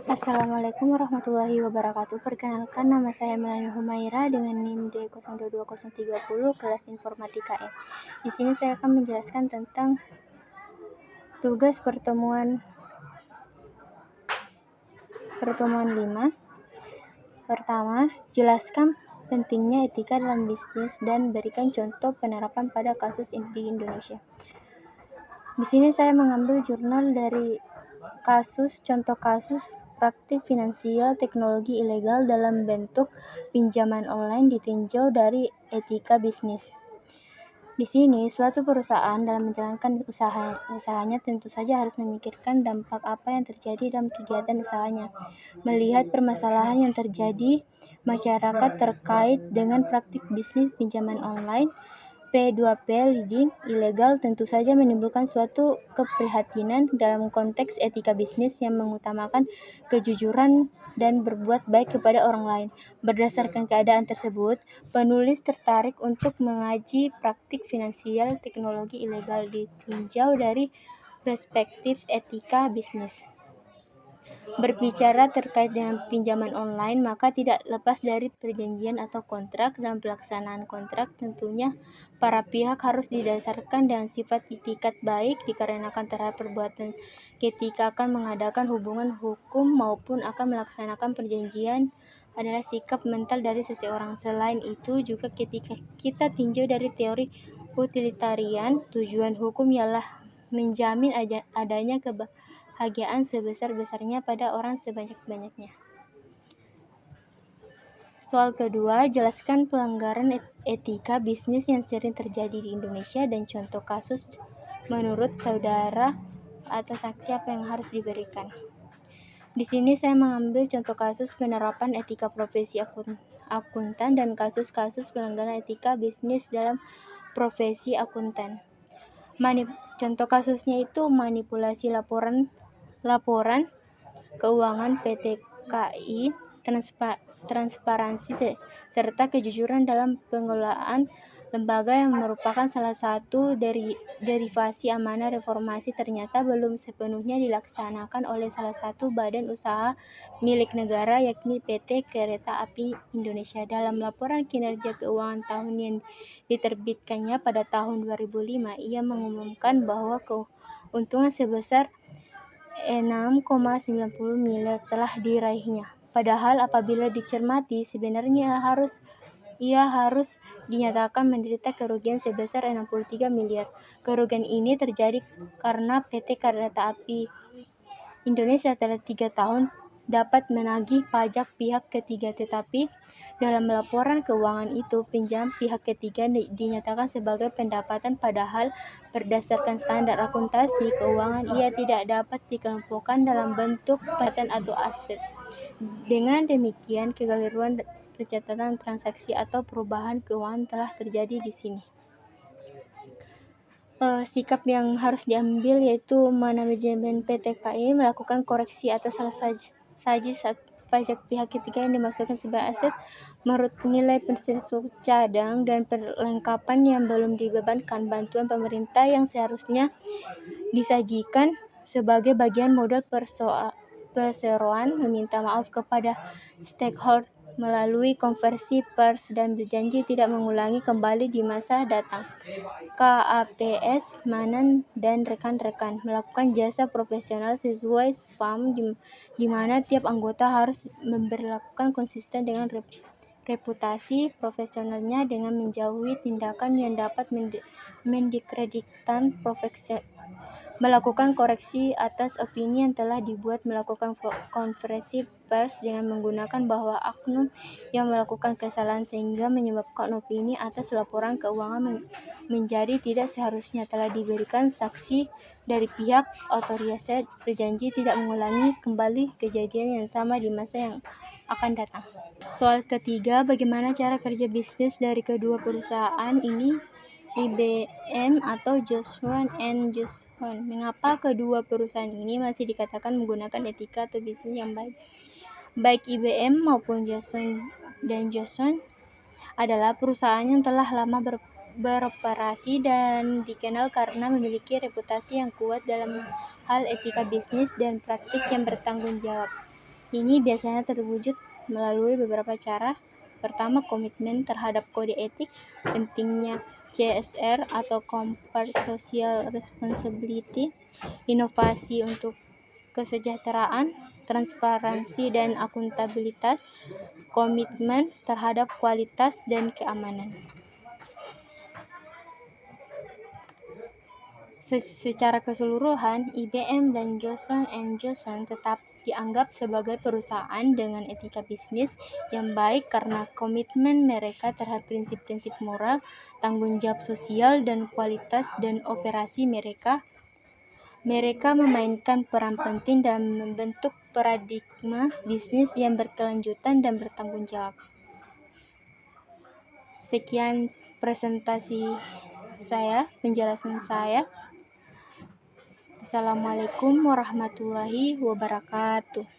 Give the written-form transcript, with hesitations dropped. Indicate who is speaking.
Speaker 1: Assalamualaikum warahmatullahi wabarakatuh. Perkenalkan, nama saya Melani Humaira dengan NIM D022030 kelas Informatika E. Di sini saya akan menjelaskan tentang tugas pertemuan 5. Pertama, jelaskan pentingnya etika dalam bisnis dan berikan contoh penerapan pada kasus di Indonesia. Di sini saya mengambil jurnal dari contoh kasus praktik finansial teknologi ilegal dalam bentuk pinjaman online ditinjau dari etika bisnis. Di sini, suatu perusahaan dalam menjalankan usahanya tentu saja harus memikirkan dampak apa yang terjadi dalam kegiatan usahanya. Melihat permasalahan yang terjadi masyarakat terkait dengan praktik bisnis pinjaman online, P2P lending ilegal tentu saja menimbulkan suatu keprihatinan dalam konteks etika bisnis yang mengutamakan kejujuran dan berbuat baik kepada orang lain. Berdasarkan keadaan tersebut, penulis tertarik untuk mengaji praktik finansial teknologi ilegal ditinjau dari perspektif etika bisnis. Berbicara terkait dengan pinjaman online, maka tidak lepas dari perjanjian atau kontrak. Dalam pelaksanaan kontrak, tentunya para pihak harus didasarkan dengan sifat itikat baik dikarenakan terhadap perbuatan ketika akan mengadakan hubungan hukum maupun akan melaksanakan perjanjian adalah sikap mental dari seseorang. Selain itu, juga ketika kita tinjau dari teori utilitarian, tujuan hukum ialah menjamin adanya kebahagiaan sebesar-besarnya pada orang sebanyak-banyaknya. Soal kedua, jelaskan pelanggaran etika bisnis yang sering terjadi di Indonesia dan contoh kasus menurut saudara atau saksi apa yang harus diberikan. Di sini saya mengambil contoh kasus penerapan etika profesi akuntan dan kasus-kasus pelanggaran etika bisnis dalam profesi akuntan. Contoh kasusnya itu manipulasi laporan keuangan PT KI, transparansi serta kejujuran dalam pengelolaan lembaga yang merupakan salah satu derivasi amanah reformasi ternyata belum sepenuhnya dilaksanakan oleh salah satu badan usaha milik negara yakni PT Kereta Api Indonesia. Dalam laporan kinerja keuangan tahun yang diterbitkannya pada tahun 2005, ia mengumumkan bahwa keuntungan sebesar 6,90 miliar telah diraihnya. Padahal apabila dicermati, sebenarnya ia harus dinyatakan menderita kerugian sebesar 63 miliar. Kerugian ini terjadi karena PT Kereta Api Indonesia telah 3 tahun dapat menagih pajak pihak ketiga, tetapi dalam laporan keuangan itu pinjam pihak ketiga dinyatakan sebagai pendapatan, padahal berdasarkan standar akuntansi keuangan ia tidak dapat dikelompokkan dalam bentuk pendapatan atau aset. Dengan demikian, kekeliruan pencatatan transaksi atau perubahan keuangan telah terjadi di sini. Sikap yang harus diambil yaitu manajemen PT KAI melakukan koreksi atas salah saji pajak pihak ketiga yang dimasukkan sebagai aset menurut nilai pensiun cadang dan perlengkapan yang belum dibebankan bantuan pemerintah yang seharusnya disajikan sebagai bagian modal perseroan, meminta maaf kepada stakeholder melalui konversi pers dan berjanji tidak mengulangi kembali di masa datang. KAPS, Manan, dan rekan-rekan melakukan jasa profesional sesuai SPAM di mana tiap anggota harus memperlakukan konsisten dengan reputasi profesionalnya dengan menjauhi tindakan yang dapat mendiskreditkan profesi, melakukan koreksi atas opini yang telah dibuat, melakukan konferensi pers dengan menggunakan bahwa oknum yang melakukan kesalahan sehingga menyebabkan opini atas laporan keuangan menjadi tidak seharusnya, telah diberikan saksi dari pihak otoritas berjanji tidak mengulangi kembali kejadian yang sama di masa yang akan datang. Soal ketiga, bagaimana cara kerja bisnis dari kedua perusahaan ini, IBM atau Johnson & Johnson. Mengapa kedua perusahaan ini masih dikatakan menggunakan etika atau bisnis yang baik? Baik IBM maupun Johnson & Johnson adalah perusahaan yang telah lama beroperasi dan dikenal karena memiliki reputasi yang kuat dalam hal etika bisnis dan praktik yang bertanggung jawab. Ini biasanya terwujud melalui beberapa cara. Pertama, komitmen terhadap kode etik, pentingnya CSR atau Corporate Social Responsibility, inovasi untuk kesejahteraan, transparansi dan akuntabilitas, komitmen terhadap kualitas dan keamanan. Secara keseluruhan, IBM dan Johnson & Johnson tetap dianggap sebagai perusahaan dengan etika bisnis yang baik karena komitmen mereka terhadap prinsip-prinsip moral, tanggung jawab sosial, dan kualitas dan operasi mereka. Mereka memainkan peran penting dalam membentuk paradigma bisnis yang berkelanjutan dan bertanggung jawab. Sekian presentasi saya, penjelasan saya. Assalamualaikum warahmatullahi wabarakatuh.